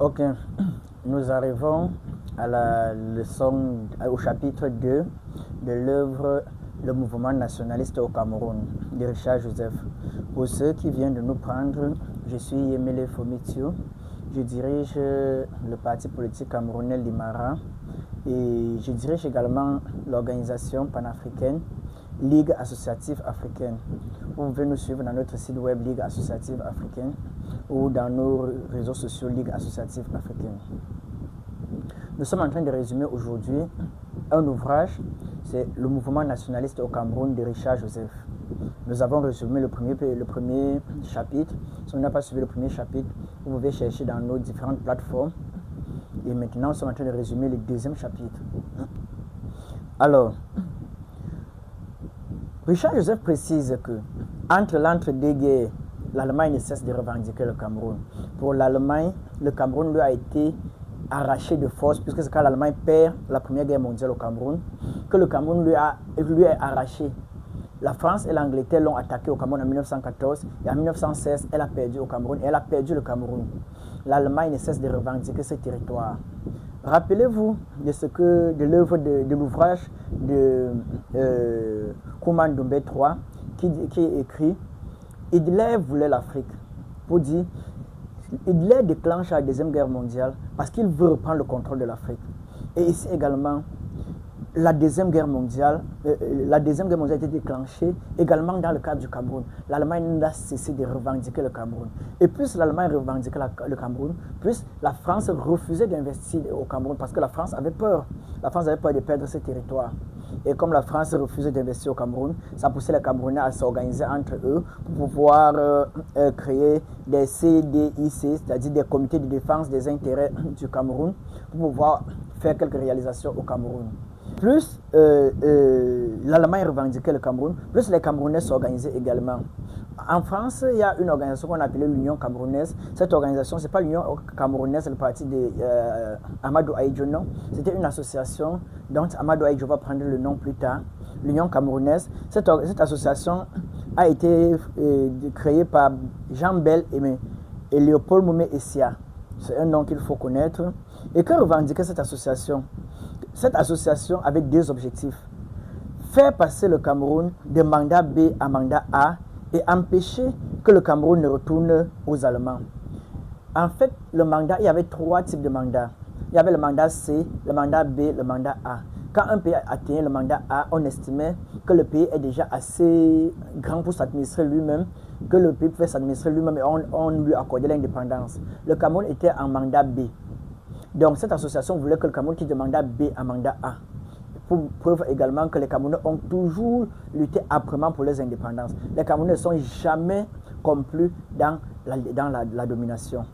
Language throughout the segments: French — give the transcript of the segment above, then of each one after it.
Ok, nous arrivons à la leçon, au chapitre 2 de l'œuvre Le mouvement nationaliste au Cameroun de Richard Joseph. Pour ceux qui viennent de nous prendre, je suis Yemele Fomitio, je dirige le parti politique camerounais Limara et je dirige également l'organisation panafricaine Ligue associative africaine. Vous pouvez nous suivre dans notre site web Ligue associative africaine ou dans nos réseaux sociaux Ligue associative africaine. Nous sommes en train de résumer aujourd'hui un ouvrage, c'est Le mouvement nationaliste au Cameroun de Richard Joseph. Nous avons résumé le premier chapitre. Si on n'a pas suivi le premier chapitre, vous pouvez chercher dans nos différentes plateformes. Et maintenant, nous sommes en train de résumer le deuxième chapitre. Alors, Richard Joseph précise que entre l'entre-deux-guerres, l'Allemagne ne cesse de revendiquer le Cameroun. Pour l'Allemagne, le Cameroun lui a été arraché de force, puisque c'est quand l'Allemagne perd la Première Guerre mondiale au Cameroun, que le Cameroun lui est arraché. La France et l'Angleterre l'ont attaqué au Cameroun en 1914 et en 1916, elle a perdu au Cameroun et elle a perdu le Cameroun. L'Allemagne ne cesse de revendiquer ce territoire. Rappelez-vous de l'œuvre de l'ouvrage de Kouma Ndombé III qui est écrit « Hitler voulait l'Afrique » pour dire Hitler déclenche la Deuxième Guerre mondiale parce qu'il veut reprendre le contrôle de l'Afrique. Et ici également, la Deuxième Guerre mondiale a été déclenchée également dans le cadre du Cameroun. L'Allemagne n'a cessé de revendiquer le Cameroun. Et plus l'Allemagne revendiquait le Cameroun, plus la France refusait d'investir au Cameroun parce que la France avait peur. La France avait peur de perdre ses territoires. Et comme la France refusait d'investir au Cameroun, ça poussait les Camerounais à s'organiser entre eux pour pouvoir créer des CDIC, c'est-à-dire des comités de défense des intérêts du Cameroun, pour pouvoir faire quelques réalisations au Cameroun. Plus l'Allemagne revendiquait le Cameroun, plus les Camerounais s'organisaient également. En France, il y a une organisation qu'on appelait l'Union camerounaise. Cette organisation, ce n'est pas l'Union camerounaise, c'est le parti d'Amadou Ahidjo, non. C'était une association dont Amadou Ahidjo va prendre le nom plus tard. L'Union camerounaise. Cette association a été créée par Jean Bel et Léopold Moumé Essia. C'est un nom qu'il faut connaître. Et que revendiquait cette association? Cette association avait deux objectifs. Faire passer le Cameroun de mandat B à mandat A et empêcher que le Cameroun ne retourne aux Allemands. En fait, il y avait trois types de mandats. Il y avait le mandat C, le mandat B, le mandat A. Quand un pays atteignait le mandat A, on estimait que le pays est déjà assez grand pour s'administrer lui-même, que le pays pouvait s'administrer lui-même et on lui accordait l'indépendance. Le Cameroun était en mandat B. Donc cette association voulait que le Cameroun quitte de mandat B à mandat A. Pour preuve également que les Camerounais ont toujours lutté âprement pour les indépendances. Les Camerounais ne sont jamais complus dans la domination.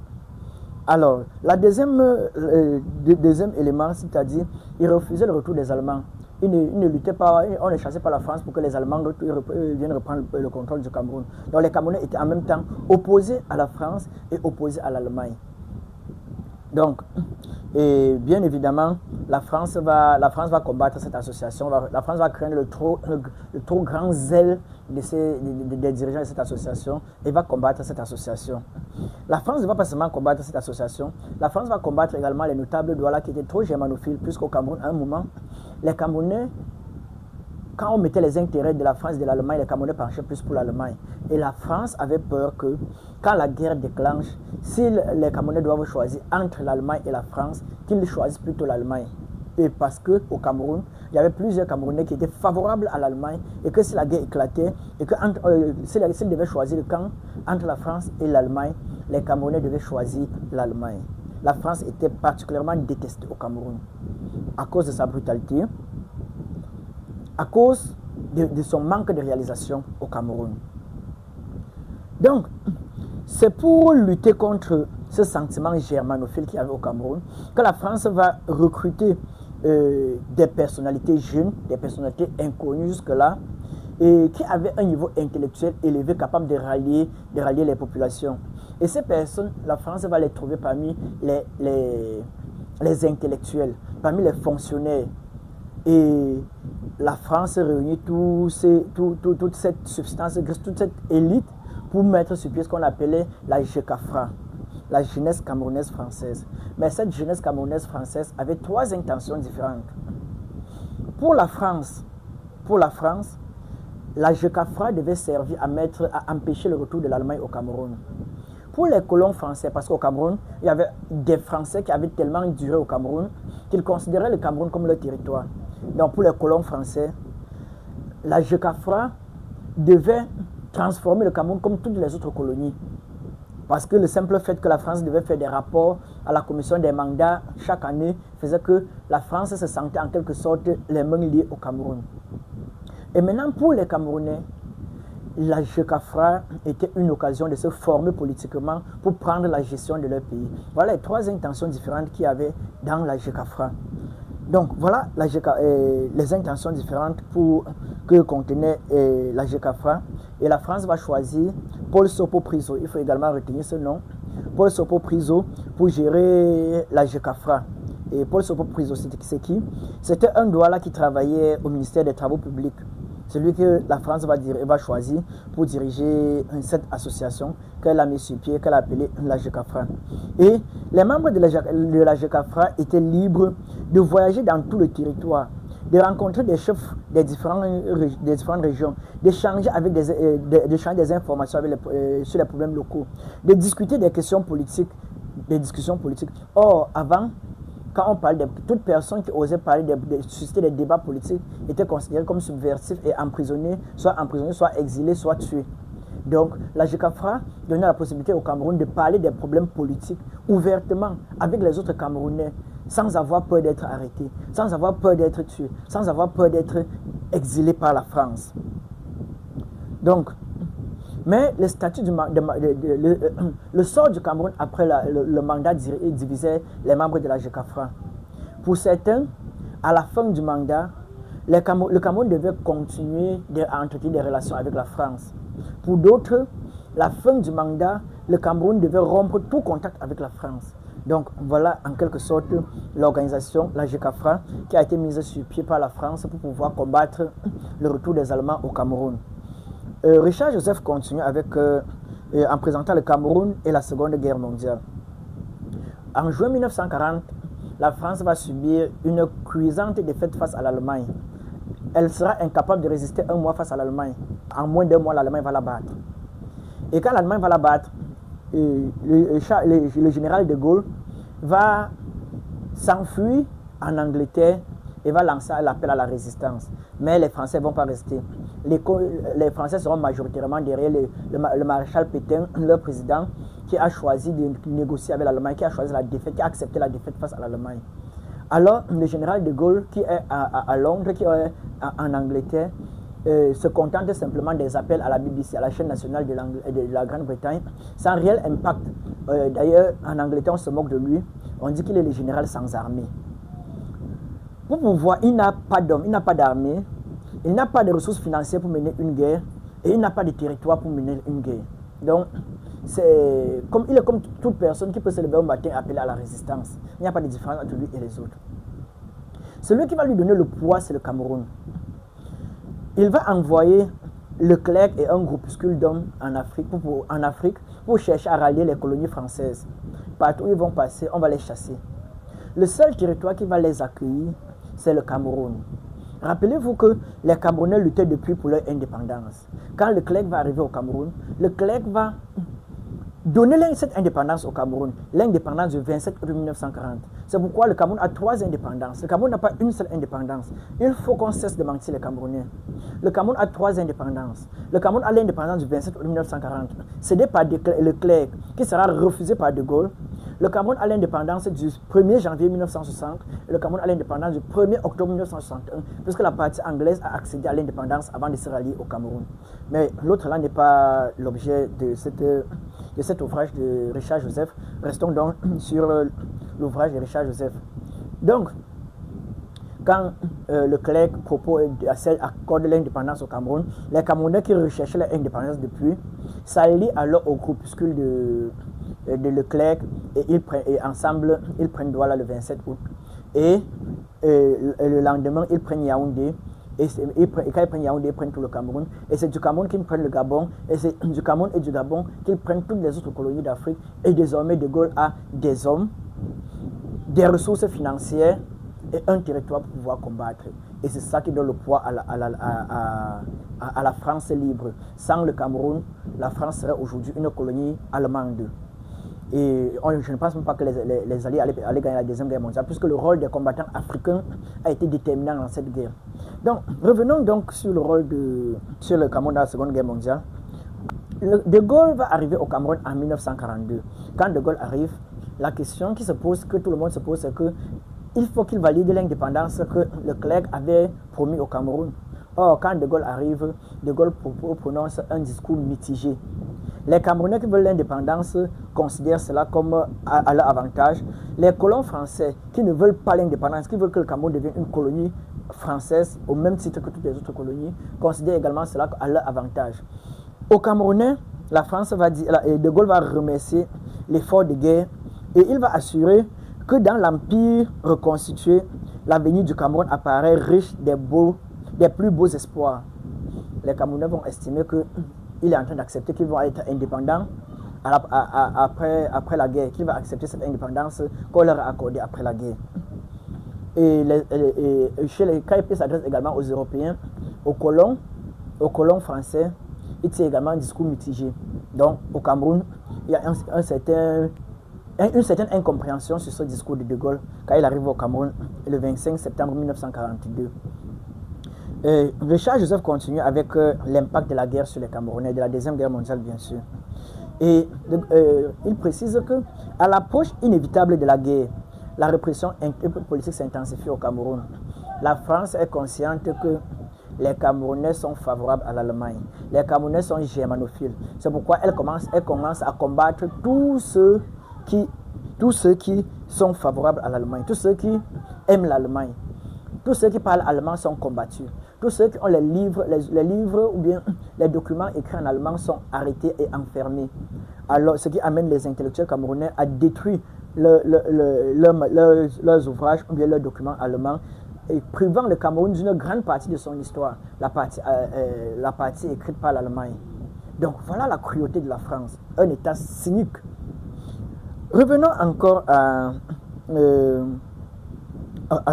Alors, le deuxième élément, c'est-à-dire, ils refusaient le retour des Allemands. Ils ne luttaient pas, on ne chassait pas la France pour que les Allemands viennent reprendre le contrôle du Cameroun. Donc les Camerounais étaient en même temps opposés à la France et opposés à l'Allemagne. Donc, et bien évidemment, la France va combattre cette association. La France va craindre le trop grand zèle des dirigeants de cette association et va combattre cette association. La France ne va pas seulement combattre cette association, la France va combattre également les notables Douala qui étaient trop germanophiles, puisqu'au Cameroun, à un moment, les Camerounais, quand on mettait les intérêts de la France et de l'Allemagne, les Camerounais penchaient plus pour l'Allemagne. Et la France avait peur que, quand la guerre déclenche, si les Camerounais doivent choisir entre l'Allemagne et la France, qu'ils choisissent plutôt l'Allemagne. Et parce qu'au Cameroun, il y avait plusieurs Camerounais qui étaient favorables à l'Allemagne et que si la guerre éclatait, et que s'ils devaient choisir le camp entre la France et l'Allemagne, les Camerounais devaient choisir l'Allemagne. La France était particulièrement détestée au Cameroun à cause de sa brutalité, à cause de son manque de réalisation au Cameroun. Donc, c'est pour lutter contre ce sentiment germanophile qu'il y avait au Cameroun que la France va recruter des personnalités jeunes, des personnalités inconnues jusque-là, et qui avaient un niveau intellectuel élevé, capable de rallier les populations. Et ces personnes, la France va les trouver parmi les intellectuels, parmi les fonctionnaires. Et la France réunit toute cette substance, toute cette élite pour mettre sur pied ce qu'on appelait la GECAFRA. la jeunesse camerounaise française. Mais cette jeunesse camerounaise française avait trois intentions différentes. Pour la France, la JECAFRA devait servir à empêcher le retour de l'Allemagne au Cameroun. Pour les colons français, parce qu'au Cameroun, il y avait des Français qui avaient tellement duré au Cameroun qu'ils considéraient le Cameroun comme leur territoire. Donc pour les colons français, la JECAFRA devait transformer le Cameroun comme toutes les autres colonies. Parce que le simple fait que la France devait faire des rapports à la commission des mandats chaque année faisait que la France se sentait en quelque sorte les mains liées au Cameroun. Et maintenant, pour les Camerounais, la JECAFRA était une occasion de se former politiquement pour prendre la gestion de leur pays. Voilà les trois intentions différentes qu'il y avait dans la JECAFRA. Donc voilà les intentions différentes que contenait la JECAFRA. Et la France va choisir Paul Sopo Priso. Il faut également retenir ce nom. Paul Sopo Priso pour gérer la JECAFRA. Et Paul Sopo Priso, c'est qui? C'était un douala qui travaillait au ministère des Travaux publics. Celui que la France va choisir pour diriger cette association qu'elle a mis sur pied, qu'elle a appelée la JECAFRA. Et les membres de la JECAFRA étaient libres de voyager dans tout le territoire, de rencontrer des chefs des différentes régions, d'échanger des informations sur les problèmes locaux, de discuter des questions politiques, des discussions politiques. Or, avant, quand on parle de toute personne qui osait parler de susciter des débats politiques était considérée comme subversive et emprisonnée, soit exilée, soit tuée. Donc la JECAFRA donnait la possibilité au Cameroun de parler des problèmes politiques ouvertement avec les autres Camerounais, sans avoir peur d'être arrêté, sans avoir peur d'être tué, sans avoir peur d'être exilé par la France. Donc, mais le statut le sort du Cameroun après le mandat divisait les membres de la JECAFRA. Pour certains, à la fin du mandat, le Cameroun devait continuer à entretenir des relations avec la France. Pour d'autres, la fin du mandat, le Cameroun devait rompre tout contact avec la France. Donc voilà en quelque sorte l'organisation, la JECAFRA, qui a été mise sur pied par la France pour pouvoir combattre le retour des Allemands au Cameroun. Richard Joseph continue en présentant le Cameroun et la Seconde Guerre mondiale. En juin 1940, la France va subir une cuisante défaite face à l'Allemagne. Elle sera incapable de résister un mois face à l'Allemagne. En moins d'un mois, l'Allemagne va la battre. Et quand l'Allemagne va la battre, le général de Gaulle va s'enfuir en Angleterre et va lancer l'appel à la résistance. Mais les Français ne vont pas rester. Les Français seront majoritairement derrière le maréchal Pétain, leur président, qui a choisi de négocier avec l'Allemagne, qui a choisi la défaite, qui a accepté la défaite face à l'Allemagne. Alors, le général de Gaulle, qui est à Londres, qui est en Angleterre, se contente simplement des appels à la BBC, à la chaîne nationale de la Grande-Bretagne, sans réel impact. D'ailleurs, en Angleterre, on se moque de lui. On dit qu'il est le général sans armée. Pour pouvoir, il n'a pas d'hommes, il n'a pas d'armée, il n'a pas de ressources financières pour mener une guerre, et il n'a pas de territoire pour mener une guerre. Donc, il est comme toute personne qui peut se lever un matin et appeler à la résistance. Il n'y a pas de différence entre lui et les autres. Celui qui va lui donner le poids, c'est le Cameroun. Il va envoyer Leclerc et un groupuscule d'hommes en Afrique pour chercher à rallier les colonies françaises. Partout où ils vont passer, on va les chasser. Le seul territoire qui va les accueillir, c'est le Cameroun. Rappelez-vous que les Camerounais luttaient depuis pour leur indépendance. Quand Leclerc va arriver au Cameroun, Leclerc va donner cette indépendance au Cameroun, l'indépendance du 27 août 1940. C'est pourquoi le Cameroun a trois indépendances. Le Cameroun n'a pas une seule indépendance. Il faut qu'on cesse de mentir les Camerounais. Le Cameroun a trois indépendances. Le Cameroun a l'indépendance du 27 août 1940, cédée par Leclerc, qui sera refusée par De Gaulle. Le Cameroun a l'indépendance du 1er janvier 1960 et le Cameroun a l'indépendance du 1er octobre 1961, puisque la partie anglaise a accédé à l'indépendance avant de se rallier au Cameroun. Mais l'autre là n'est pas l'objet de cet ouvrage de Richard Joseph. Restons donc sur l'ouvrage de Richard Joseph. Donc, quand Leclerc accorde l'indépendance au Cameroun, les Camerounais qui recherchaient l'indépendance depuis s'allient alors au groupuscule de Leclerc et ensemble ils prennent Douala le 27 août. Et le lendemain, ils prennent Yaoundé Et quand ils prennent Yaoundé, ils prennent tout le Cameroun. Et c'est du Cameroun qu'ils prennent le Gabon. Et c'est du Cameroun et du Gabon qu'ils prennent toutes les autres colonies d'Afrique. Et désormais, De Gaulle a des hommes, des ressources financières et un territoire pour pouvoir combattre. Et c'est ça qui donne le poids à la France libre. Sans le Cameroun, la France serait aujourd'hui une colonie allemande. Et je ne pense même pas que les Alliés allaient gagner la Deuxième Guerre mondiale, puisque le rôle des combattants africains a été déterminant dans cette guerre. Donc, revenons donc sur le rôle sur le Cameroun dans la Seconde Guerre mondiale. De Gaulle va arriver au Cameroun en 1942. Quand De Gaulle arrive, la question qui se pose, que tout le monde se pose, c'est qu'il faut qu'il valide l'indépendance que Leclerc avait promis au Cameroun. Or, quand De Gaulle arrive, De Gaulle prononce un discours mitigé. Les Camerounais qui veulent l'indépendance considèrent cela comme à leur avantage. Les colons français qui ne veulent pas l'indépendance, qui veulent que le Cameroun devienne une colonie française au même titre que toutes les autres colonies, considèrent également cela à leur avantage. Aux Camerounais, la France va dire, De Gaulle va remercier l'effort de guerre et il va assurer que dans l'empire reconstitué, l'avenir du Cameroun apparaît riche des plus beaux espoirs. Les Camerounais vont estimer qu'il est en train d'accepter qu'ils vont être indépendants après la guerre, qu'il va accepter cette indépendance qu'on leur a accordée après la guerre. Et chez les KIP s'adresse également aux Européens, aux colons français, il tient également un discours mitigé. Donc au Cameroun, il y a une certaine incompréhension sur ce discours de De Gaulle quand il arrive au Cameroun le 25 septembre 1942. Richard Joseph continue avec l'impact de la guerre sur les Camerounais, de la Deuxième Guerre mondiale bien sûr. Et il précise qu'à l'approche inévitable de la guerre, la répression politique s'intensifie au Cameroun. La France est consciente que les Camerounais sont favorables à l'Allemagne. Les Camerounais sont germanophiles. C'est pourquoi elle commence à combattre tous ceux qui sont favorables à l'Allemagne, tous ceux qui aiment l'Allemagne. Tous ceux qui parlent allemand sont combattus. Tous ceux qui ont les livres ou bien les documents écrits en allemand sont arrêtés et enfermés. Alors, ce qui amène les intellectuels camerounais à détruire leurs ouvrages ou bien leurs documents allemands, et privant le Cameroun d'une grande partie de son histoire, la partie écrite par l'Allemagne. Donc voilà la cruauté de la France, un État cynique. Revenons encore à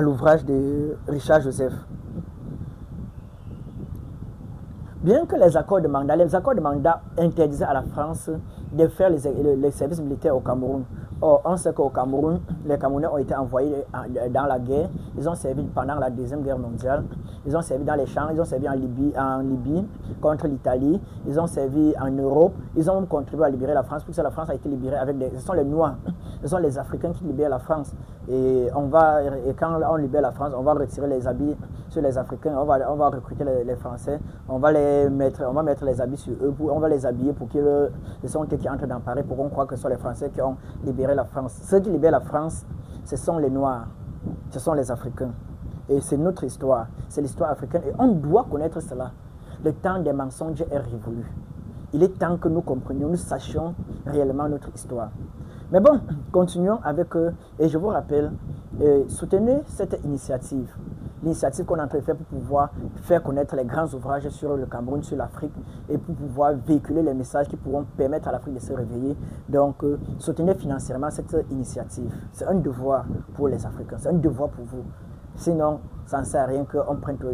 l'ouvrage de Richard Joseph. Bien que les accords de Manda interdisaient à la France de faire les services militaires au Cameroun. Or, on sait qu'au Cameroun, les Camerounais ont été envoyés dans la guerre. Ils ont servi pendant la Deuxième Guerre mondiale. Ils ont servi dans les champs, ils ont servi en Libye contre l'Italie. Ils ont servi en Europe. Ils ont contribué à libérer la France, puisque la France a été libérée ce sont les Noirs, ce sont les Africains qui libèrent la France. Et quand on libère la France, on va retirer les habits sur les Africains, on va recruter les Français, on va mettre les habits sur eux, on va les habiller pour qu'ils sont eux qui entrent dans Paris, pour qu'on croit que ce sont les Français qui ont libéré la France. Ceux qui libèrent la France, ce sont les Noirs, ce sont les Africains. Et c'est notre histoire, c'est l'histoire africaine et on doit connaître cela. Le temps des mensonges est révolu. Il est temps que nous comprenions, nous sachions réellement notre histoire. Mais bon, continuons avec et je vous rappelle, soutenez cette initiative. L'initiative qu'on est en train de faire pour pouvoir faire connaître les grands ouvrages sur le Cameroun, sur l'Afrique, et pour pouvoir véhiculer les messages qui pourront permettre à l'Afrique de se réveiller. Donc, soutenez financièrement cette initiative. C'est un devoir pour les Africains, c'est un devoir pour vous. Sinon, ça ne sert à rien que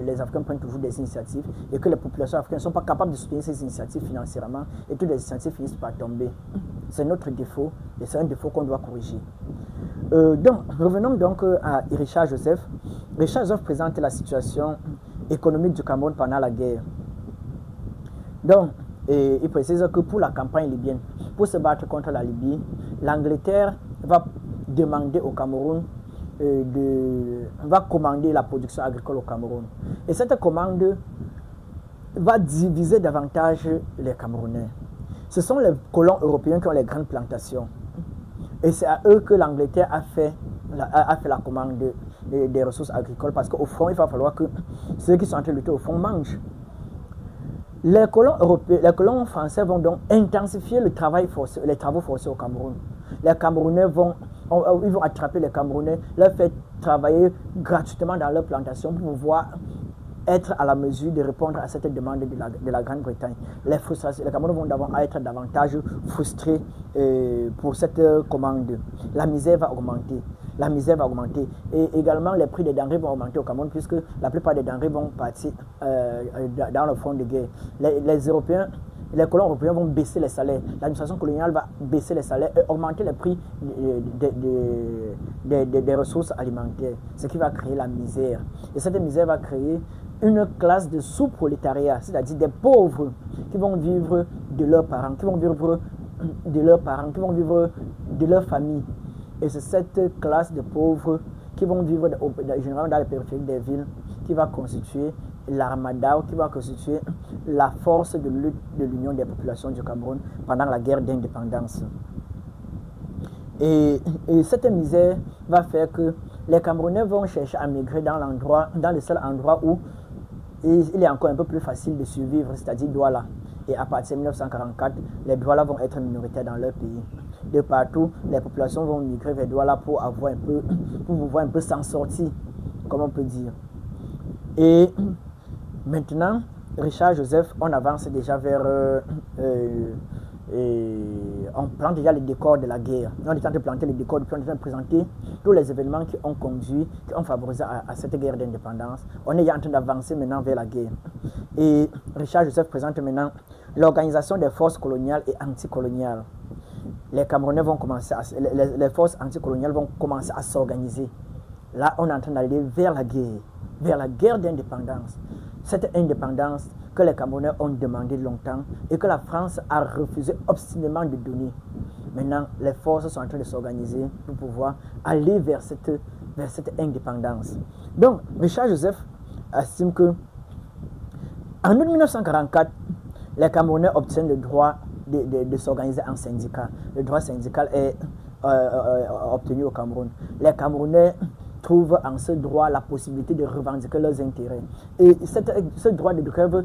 les Africains prennent toujours des initiatives et que les populations africaines ne sont pas capables de soutenir ces initiatives financièrement et toutes les initiatives finissent par tomber. C'est notre défaut et c'est un défaut qu'on doit corriger. Donc, revenons donc à Richard Joseph. Richard Joseph présente la situation économique du Cameroun pendant la guerre. Donc, il précise que pour la campagne libyenne, pour se battre contre la Libye, l'Angleterre va demander au Cameroun va commander la production agricole au Cameroun. Et cette commande va diviser davantage les Camerounais. Ce sont les colons européens qui ont les grandes plantations. Et c'est à eux que l'Angleterre a fait la commande des ressources agricoles parce qu'au fond, il va falloir que ceux qui sont en train de lutter au fond mangent. Les colons français vont donc intensifier les travaux forcés au Cameroun. Les Camerounais ils vont attraper les Camerounais, leur faire travailler gratuitement dans leur plantation pour pouvoir être à la mesure de répondre à cette demande de la Grande-Bretagne. Les Camerounais vont d'abord être davantage frustrés pour cette commande. La misère va augmenter. La misère va augmenter. Et également, les prix des denrées vont augmenter au Cameroun puisque la plupart des denrées vont partir dans le front de guerre. Les Européens, les colons européens vont baisser les salaires. L'administration coloniale va baisser les salaires et augmenter les prix des ressources alimentaires, ce qui va créer la misère. Et cette misère va créer une classe de sous-prolétariat, c'est-à-dire des pauvres qui vont vivre de leurs parents, qui vont vivre de leur famille. Et c'est cette classe de pauvres qui vont vivre généralement dans les périphéries des villes qui va constituer l'armada, qui va constituer la force de lutte de l'Union des populations du Cameroun pendant la guerre d'indépendance. Et cette misère va faire que les Camerounais vont chercher à migrer dans le seul endroit où il est encore un peu plus facile de survivre, c'est-à-dire Douala. Et à partir de 1944, les Douala vont être minoritaires dans leur pays. De partout, les populations vont migrer vers Douala pour pouvoir un peu s'en sortir, comme on peut dire. Et maintenant, Richard Joseph, on avance déjà vers... on plante déjà les décors de la guerre. On est en train de planter les décors, puis on est en train de présenter tous les événements qui ont conduit, qui ont favorisé à cette guerre d'indépendance. On est en train d'avancer maintenant vers la guerre. Et Richard Joseph présente maintenant l'organisation des forces coloniales et anticoloniales. Les Camerounais vont commencer les forces anticoloniales vont commencer à s'organiser. Là, on est en train d'aller vers la guerre d'indépendance. Cette indépendance que les Camerounais ont demandé longtemps et que la France a refusé obstinément de donner. Maintenant, les forces sont en train de s'organiser pour pouvoir aller vers cette indépendance. Donc, Richard Joseph estime que en août 1944, les Camerounais obtiennent le droit de s'organiser en syndicat. Le droit syndical est obtenu au Cameroun. Les Camerounais trouvent en ce droit la possibilité de revendiquer leurs intérêts. Et ce droit de grève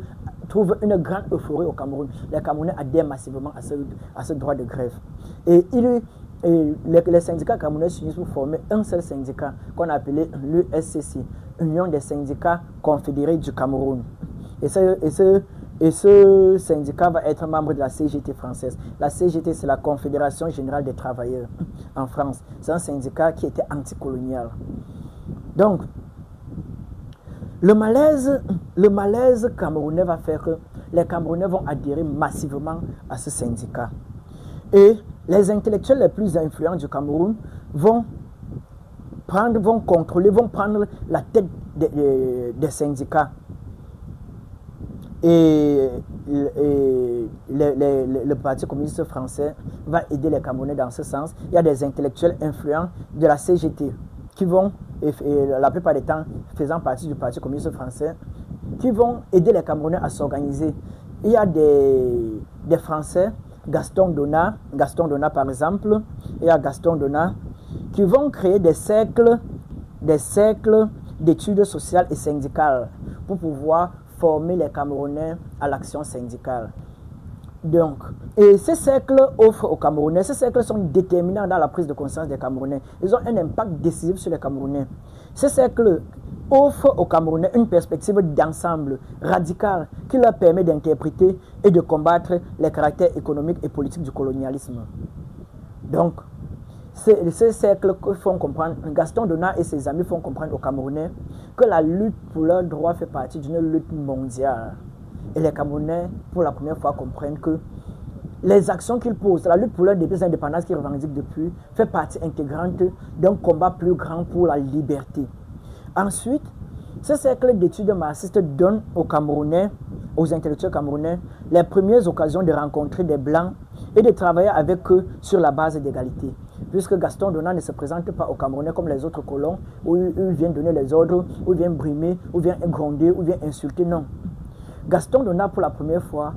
trouve une grande euphorie au Cameroun. Les Camerounais adhèrent massivement à ce droit de grève. Et les syndicats camerounais s'unissent pour former un seul syndicat qu'on a appelé l'USCC, Union des syndicats confédérés du Cameroun. Et ce syndicat va être membre de la CGT française. La CGT, c'est la Confédération Générale des Travailleurs en France. C'est un syndicat qui était anticolonial. Donc, le malaise camerounais va faire que les Camerounais vont adhérer massivement à ce syndicat. Et les intellectuels les plus influents du Cameroun vont prendre la tête des syndicats. Et le Parti communiste français va aider les Camerounais dans ce sens. Il y a des intellectuels influents de la CGT qui vont, et la plupart des temps faisant partie du Parti communiste français, qui vont aider les Camerounais à s'organiser. Il y a des Français, Gaston Donat par exemple, il y a Gaston Donat, qui vont créer des cercles d'études sociales et syndicales pour pouvoir former les Camerounais à l'action syndicale. Donc, et ces cercles offrent aux Camerounais, ces cercles sont déterminants dans la prise de conscience des Camerounais. Ils ont un impact décisif sur les Camerounais. Ces cercles offrent aux Camerounais une perspective d'ensemble radicale qui leur permet d'interpréter et de combattre les caractères économiques et politiques du colonialisme. Donc, ces cercles font comprendre, Gaston Donat et ses amis font comprendre aux Camerounais que la lutte pour leurs droits fait partie d'une lutte mondiale. Et les Camerounais, pour la première fois, comprennent que les actions qu'ils posent, la lutte pour leur indépendance qu'ils revendiquent depuis, fait partie intégrante d'un combat plus grand pour la liberté. Ensuite, ce cercle d'études marxistes donne aux Camerounais, aux intellectuels camerounais, les premières occasions de rencontrer des Blancs et de travailler avec eux sur la base d'égalité. Puisque Gaston Donat ne se présente pas aux Camerounais comme les autres colons, où il vient donner les ordres, où il vient brimer, où il vient gronder, où il vient insulter, non. Gaston Donat, pour la première fois,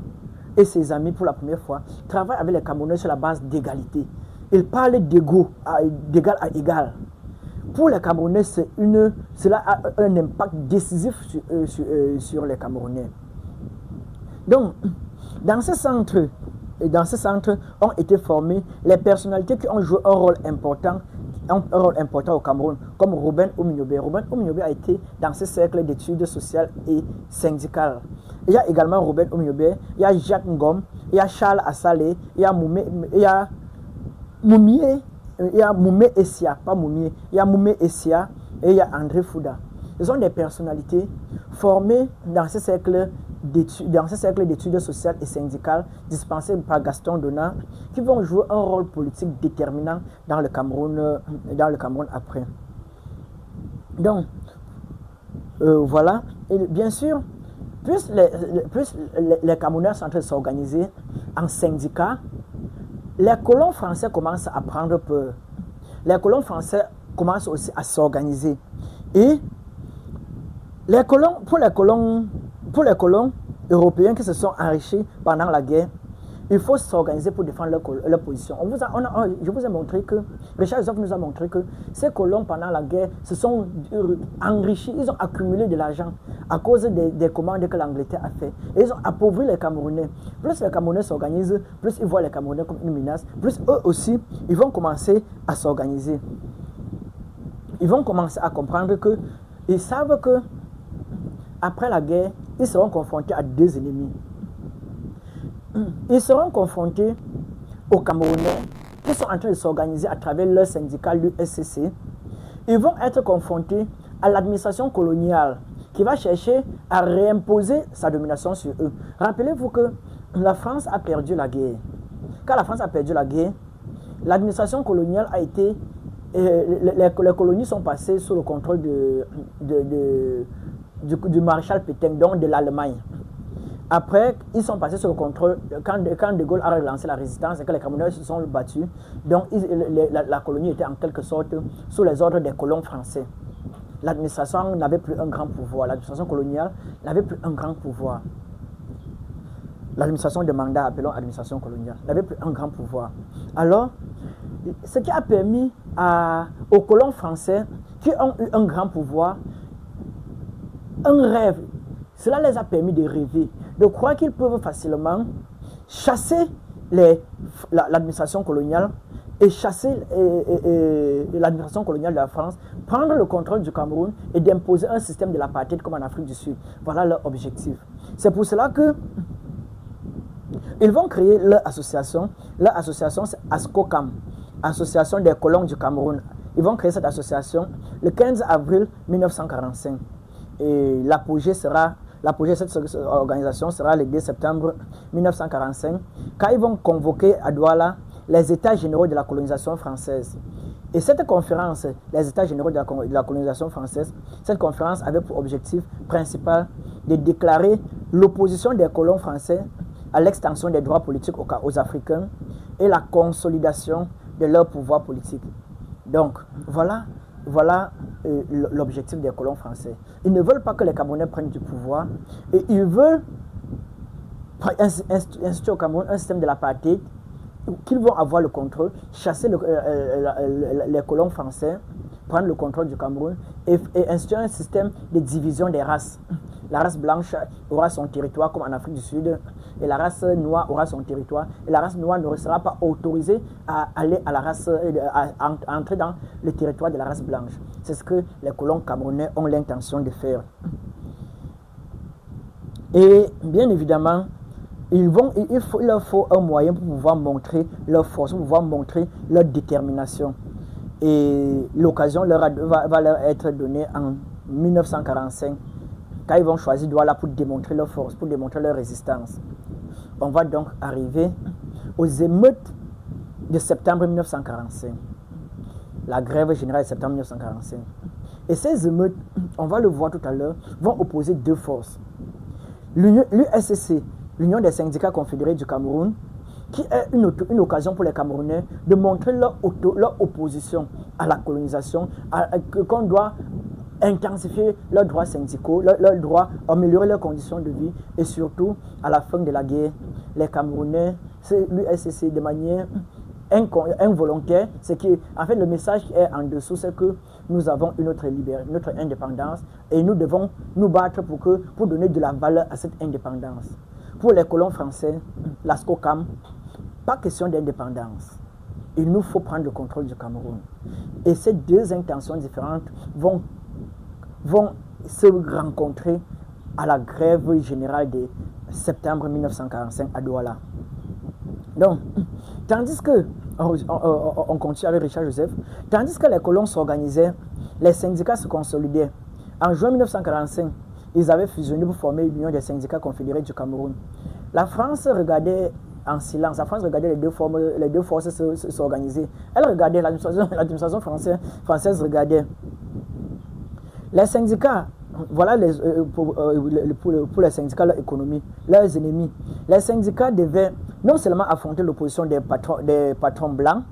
et ses amis, pour la première fois, travaillent avec les Camerounais sur la base d'égalité. Ils parlent d'égal à égal. Pour les Camerounais, cela a un impact décisif sur les Camerounais. Donc, dans ce centre ont été formées les personnalités qui ont joué un rôle important un rôle important au Cameroun, comme Ruben Ouminiobé. Ruben Ouminiobé a été dans ce cercle d'études sociales et syndicales. Il y a également Ruben Ouminiobé, il y a Jacques Ngom, il y a Charles Assalé, il y a Moumé Essia, pas Moumé, il y a Moumé Essia et il y a André Fouda. Ce sont des personnalités formées dans ce cercle d'études sociales et syndicales dispensées par Gaston Donat qui vont jouer un rôle politique déterminant dans le Cameroun après. Donc, voilà. Et bien sûr, plus les Camerounais sont en train de s'organiser en syndicats, les colons français commencent à prendre peur. Les colons français commencent aussi à s'organiser. Et pour les colons européens qui se sont enrichis pendant la guerre, il faut s'organiser pour défendre leur position. Je vous ai montré que, Richard Zoff nous a montré que ces colons pendant la guerre se sont enrichis, ils ont accumulé de l'argent à cause des commandes que l'Angleterre a fait. Et ils ont appauvri les Camerounais. Plus les Camerounais s'organisent, plus ils voient les Camerounais comme une menace, plus eux aussi, ils vont commencer à s'organiser. Ils vont commencer à comprendre que, ils savent que, après la guerre, ils seront confrontés à deux ennemis. Ils seront confrontés aux Camerounais qui sont en train de s'organiser à travers leur syndicat, l'USCC. Ils vont être confrontés à l'administration coloniale qui va chercher à réimposer sa domination sur eux. Rappelez-vous que la France a perdu la guerre. Quand la France a perdu la guerre, l'administration coloniale a été... les colonies sont passées sous le contrôle du maréchal Pétain, donc de l'Allemagne. Après, ils sont passés sous le contrôle, quand De Gaulle a relancé la résistance et que les Camerounais se sont battus, donc la colonie était en quelque sorte sous les ordres des colons français. L'administration n'avait plus un grand pouvoir, l'administration coloniale n'avait plus un grand pouvoir. L'administration de mandat, appelons administration coloniale, n'avait plus un grand pouvoir. Alors, ce qui a permis aux colons français qui ont eu un grand pouvoir, un rêve. Cela les a permis de rêver, de croire qu'ils peuvent facilement chasser l'administration coloniale et chasser l'administration coloniale de la France, prendre le contrôle du Cameroun et d'imposer un système de l'apartheid comme en Afrique du Sud. Voilà leur objectif. C'est pour cela que ils vont créer leur association. Leur association, c'est ASCOCAM, Association des colons du Cameroun. Ils vont créer cette association le 15 avril 1945. Et l'apogée de cette organisation sera le 2 septembre 1945, quand ils vont convoquer à Douala les États généraux de la colonisation française. Et cette conférence, les États généraux de la colonisation française, cette conférence avait pour objectif principal de déclarer l'opposition des colons français à l'extension des droits politiques aux Africains et la consolidation de leur pouvoir politique. Donc, voilà l'objectif des colons français. Ils ne veulent pas que les Camerounais prennent du pouvoir et ils veulent instituer au Cameroun un système de l'apartheid qu'ils vont avoir le contrôle, chasser les colons français, prendre le contrôle du Cameroun et instituer un système de division des races. La race blanche aura son territoire comme en Afrique du Sud et la race noire aura son territoire et la race noire ne sera pas autorisée à aller à entrer dans le territoire de la race blanche. C'est ce que les colons camerounais ont l'intention de faire. Et bien évidemment, il leur faut un moyen pour pouvoir montrer leur force, pour pouvoir montrer leur détermination. Et l'occasion va leur être donnée en 1945, quand ils vont choisir Douala pour démontrer leur force, pour démontrer leur résistance. On va donc arriver aux émeutes de septembre 1945. La grève générale de septembre 1945. Et ces émeutes, on va le voir tout à l'heure, vont opposer deux forces. L'USCC, l'Union des syndicats confédérés du Cameroun, qui est une occasion pour les Camerounais de montrer leur opposition à la colonisation, qu'on doit intensifier leurs droits syndicaux, leurs droits, améliorer leurs conditions de vie et surtout, à la fin de la guerre, les Camerounais, l'USCC de manière involontaire, c'est que, en fait, le message qui est en dessous, c'est que nous avons notre liberté, notre indépendance et nous devons nous battre pour donner de la valeur à cette indépendance. Pour les colons français, l'ASCOCAM, pas question d'indépendance. il nous faut prendre le contrôle du Cameroun. Et ces deux intentions différentes vont se rencontrer à la grève générale de septembre 1945 à Douala. Donc, tandis que, on continue avec Richard Joseph, tandis que les colons s'organisaient, les syndicats se consolidaient. En juin 1945, ils avaient fusionné pour former l'Union des syndicats confédérés du Cameroun. La France regardait en silence. La France regardait les deux forces s'organiser. Elle regardait, l'administration française regardait. Les syndicats, voilà pour les syndicats, leur économie, leurs ennemis. Les syndicats devaient non seulement affronter l'opposition des patrons blancs,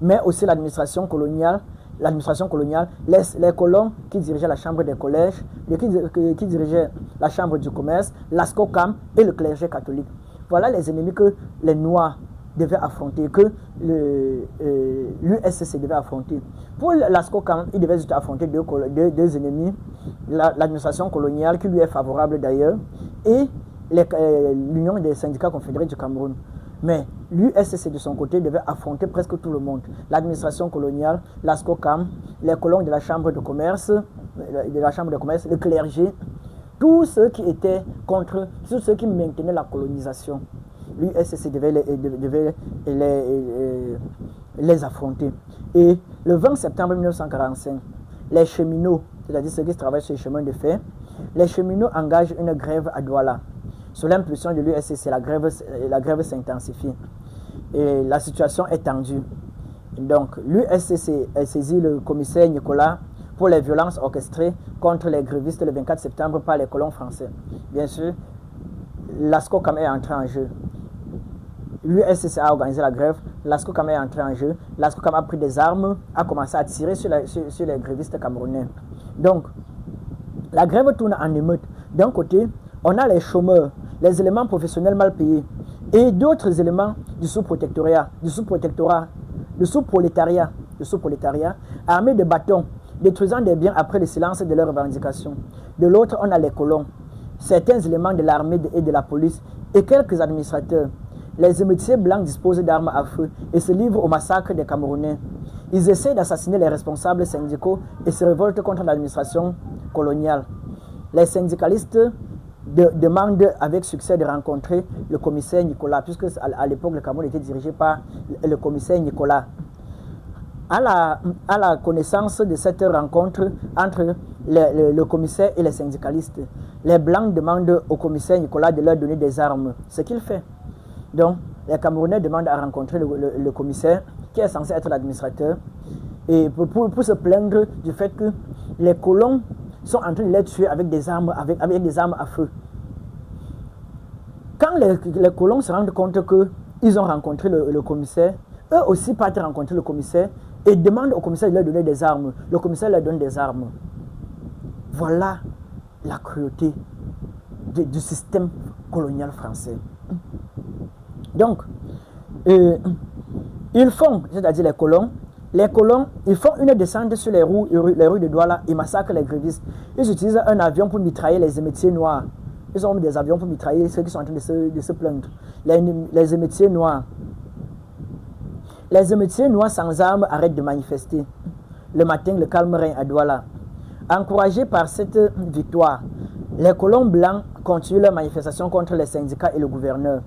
mais aussi l'administration coloniale, les colons qui dirigeaient la chambre des collèges, qui dirigeaient la chambre du commerce, l'ASCOCAM et le clergé catholique. Voilà les ennemis que les Noirs devaient affronter, que l'USCC devait affronter. Pour l'ASCOCAM, il devait affronter deux ennemis, l'administration coloniale qui lui est favorable d'ailleurs, et l'Union des syndicats confédérés du Cameroun. Mais l'USCC de son côté devait affronter presque tout le monde. L'administration coloniale, l'ASCOCAM, les colons de la chambre de commerce, le clergé, tous ceux qui étaient contre, tous ceux qui maintenaient la colonisation. L'USCC devait les affronter. Et le 20 septembre 1945, les cheminots, c'est-à-dire ceux qui travaillent sur les chemins de fer, les cheminots engagent une grève à Douala. Sous l'impulsion de l'USCC, la grève s'intensifie. Et la situation est tendue. Donc, l'USCC a saisi le commissaire Nicolas pour les violences orchestrées contre les grévistes le 24 septembre par les colons français. Bien sûr, l'ASCOCAM est entré en jeu. L'USCC a organisé la grève, l'ASCOCAM est entré en jeu, l'ASCOCAM a pris des armes, a commencé à tirer sur les grévistes camerounais. Donc, la grève tourne en émeute. D'un côté, on a les chômeurs, les éléments professionnels mal payés et d'autres éléments du sous-prolétariat armés de bâtons, détruisant des biens après le silence de leurs revendications. De l'autre, on a les colons, certains éléments de l'armée et de la police et quelques administrateurs. Les émeutiers blancs disposent d'armes à feu et se livrent au massacre des Camerounais. Ils essaient d'assassiner les responsables syndicaux et se révoltent contre l'administration coloniale. Les syndicalistes demandent avec succès de rencontrer le commissaire Nicolas, puisque à l'époque le Cameroun était dirigé par le commissaire Nicolas. À la connaissance de cette rencontre entre le commissaire et les syndicalistes, les Blancs demandent au commissaire Nicolas de leur donner des armes, ce qu'il fait. Donc, les Camerounais demandent à rencontrer le commissaire, qui est censé être l'administrateur, et pour se plaindre du fait que les colons sont en train de les tuer avec des armes, avec des armes à feu. Quand les colons se rendent compte qu'ils ont rencontré le commissaire, eux aussi partent rencontrer le commissaire et demandent au commissaire de leur donner des armes. Le commissaire leur donne des armes. Voilà la cruauté du système colonial français. Donc, ils font, c'est-à-dire les colons, ils font une descente sur les rues de Douala et massacrent les grévistes. Ils utilisent un avion pour mitrailler les émeutiers noirs. Ils ont mis des avions pour mitrailler ceux qui sont en train de se plaindre. Les émeutiers noirs. Les émeutiers noirs sans armes arrêtent de manifester. Le matin, le calme règne à Douala. Encouragés par cette victoire, les colons blancs continuent leur manifestation contre les syndicats et le gouverneur.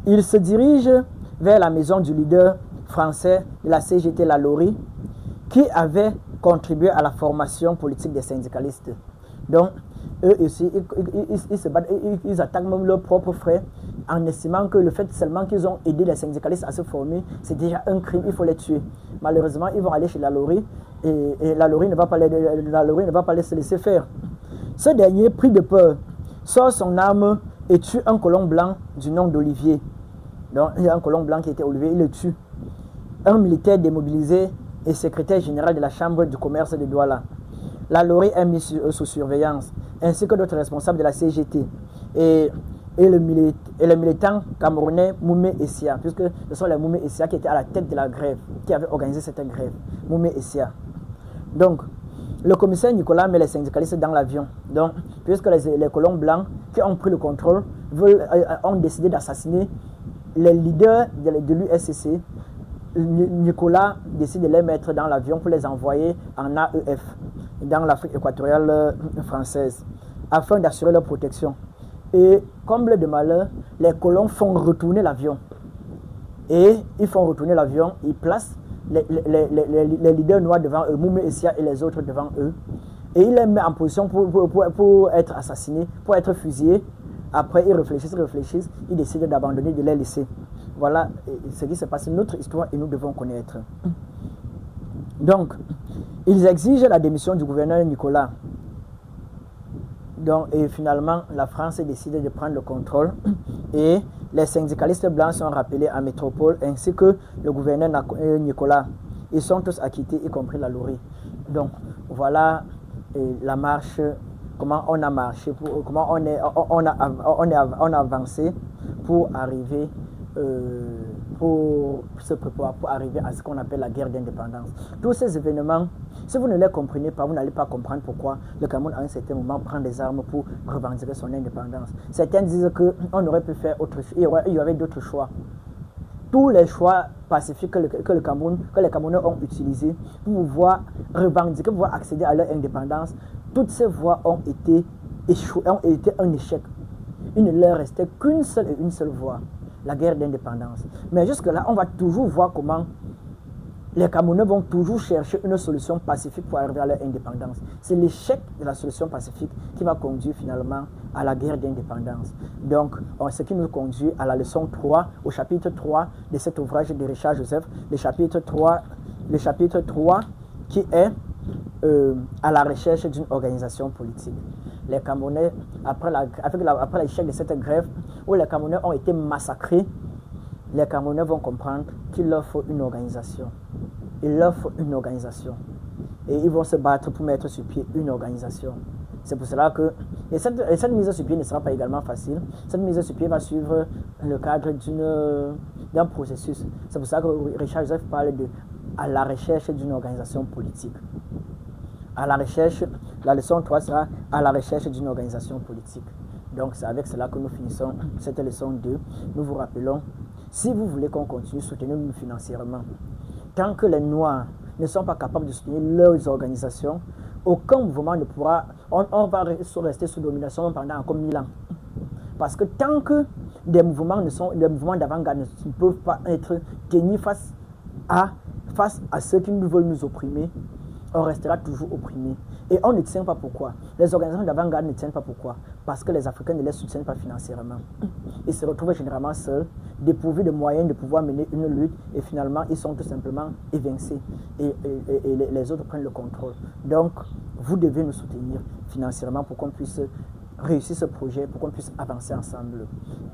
Ils se dirigent vers la maison du leader français de la CGT Lalaurie, qui avait contribué à la formation politique des syndicalistes. Donc, eux aussi, ils se battent, ils attaquent même leurs propres frères en estimant que le fait seulement qu'ils ont aidé les syndicalistes à se former, c'est déjà un crime, il faut les tuer. Malheureusement, ils vont aller chez Lalaurie et Lalaurie ne va pas les laisser faire. Ce dernier, pris de peur, sort son arme et tue un colon blanc du nom d'Olivier. Donc, il y a un colon blanc qui était Olivier, il le tue. Un militaire démobilisé et secrétaire général de la chambre du commerce de Douala. Lalaurie est mis sous surveillance, ainsi que d'autres responsables de la CGT et le militant camerounais Moumé Essia, puisque ce sont les Moumé Essia qui étaient à la tête de la grève, qui avaient organisé cette grève. Moumé Essia. Donc, le commissaire Nicolas met les syndicalistes dans l'avion. Donc, puisque les colons blancs qui ont pris le contrôle ont décidé d'assassiner les leaders de l'USCC Nicolas décide de les mettre dans l'avion pour les envoyer en AEF, dans l'Afrique équatoriale française, afin d'assurer leur protection. Et comble de malheur, les colons font retourner l'avion. Et ils font retourner l'avion, ils placent les leaders noirs devant eux, Moumé Essia et les autres devant eux. Et ils les mettent en position pour être assassinés, pour être fusillés. Après, ils réfléchissent, ils décident d'abandonner, de les laisser. Voilà ce qui s'est passé, notre histoire, et nous devons connaître. Donc, ils exigent la démission du gouverneur Nicolas. Donc, et finalement, la France décide de prendre le contrôle et les syndicalistes blancs sont rappelés à métropole ainsi que le gouverneur Nicolas. Ils sont tous acquittés, y compris la Laurie. Donc, voilà la marche, comment on a marché, comment on a avancé pour arriver pour arriver à ce qu'on appelle la guerre d'indépendance. Tous ces événements, si vous ne les comprenez pas, vous n'allez pas comprendre pourquoi le Cameroun à un certain moment prend des armes pour revendiquer son indépendance. Certains disent qu'on aurait pu faire autre chose, il y avait d'autres choix. Tous les choix pacifiques que les Camerounais ont utilisés pour pouvoir revendiquer, pour pouvoir accéder à leur indépendance, toutes ces voies ont été un échec. Il ne leur restait qu'une seule et une seule voie, la guerre d'indépendance. Mais jusque-là, on va toujours voir comment les Camerounais vont toujours chercher une solution pacifique pour arriver à leur indépendance. C'est l'échec de la solution pacifique qui va conduire finalement à la guerre d'indépendance. Donc, ce qui nous conduit à la leçon 3, au chapitre 3 de cet ouvrage de Richard Joseph, le chapitre 3 qui est à la recherche d'une organisation politique. Les Camerounais, après l'échec de cette grève, où les Camerounais ont été massacrés, les Camerounais vont comprendre qu'il leur faut une organisation. Il leur faut une organisation. Et ils vont se battre pour mettre sur pied une organisation. C'est pour cela que... Et cette mise sur pied ne sera pas également facile. Cette mise sur pied va suivre le cadre d'un processus. C'est pour ça que Richard Joseph parle à la recherche d'une organisation politique. À la recherche, la leçon 3 sera à la recherche d'une organisation politique. Donc c'est avec cela que nous finissons cette leçon 2. Nous vous rappelons, si vous voulez qu'on continue, soutenez-nous financièrement. Tant que les Noirs ne sont pas capables de soutenir leurs organisations, aucun mouvement ne pourra... On va rester sous domination pendant encore 1000 ans. Parce que tant que des mouvements d'avant-garde ne peuvent pas être tenus face à ceux qui veulent nous opprimer, on restera toujours opprimé. Et on ne tient pas pourquoi. Les organisations d'avant-garde ne tiennent pas pourquoi. Parce que les Africains ne les soutiennent pas financièrement. Ils se retrouvent généralement seuls, dépourvus de moyens de pouvoir mener une lutte, et finalement, ils sont tout simplement évincés. Et les autres prennent le contrôle. Donc, vous devez nous soutenir financièrement pour qu'on puisse réussir ce projet, pour qu'on puisse avancer ensemble.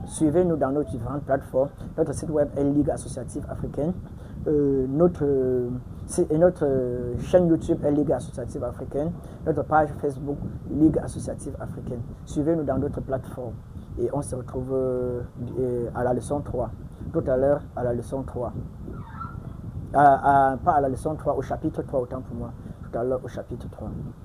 Suivez-nous dans nos différentes plateformes. Notre site web est Ligue Associative Africaine. Notre chaîne YouTube est Ligue Associative Africaine. Notre page Facebook, Ligue Associative Africaine. Suivez-nous dans d'autres plateformes. Et on se retrouve à la leçon 3. Tout à l'heure, à la leçon 3. Pas à la leçon 3, au chapitre 3, autant pour moi. Tout à l'heure, au chapitre 3.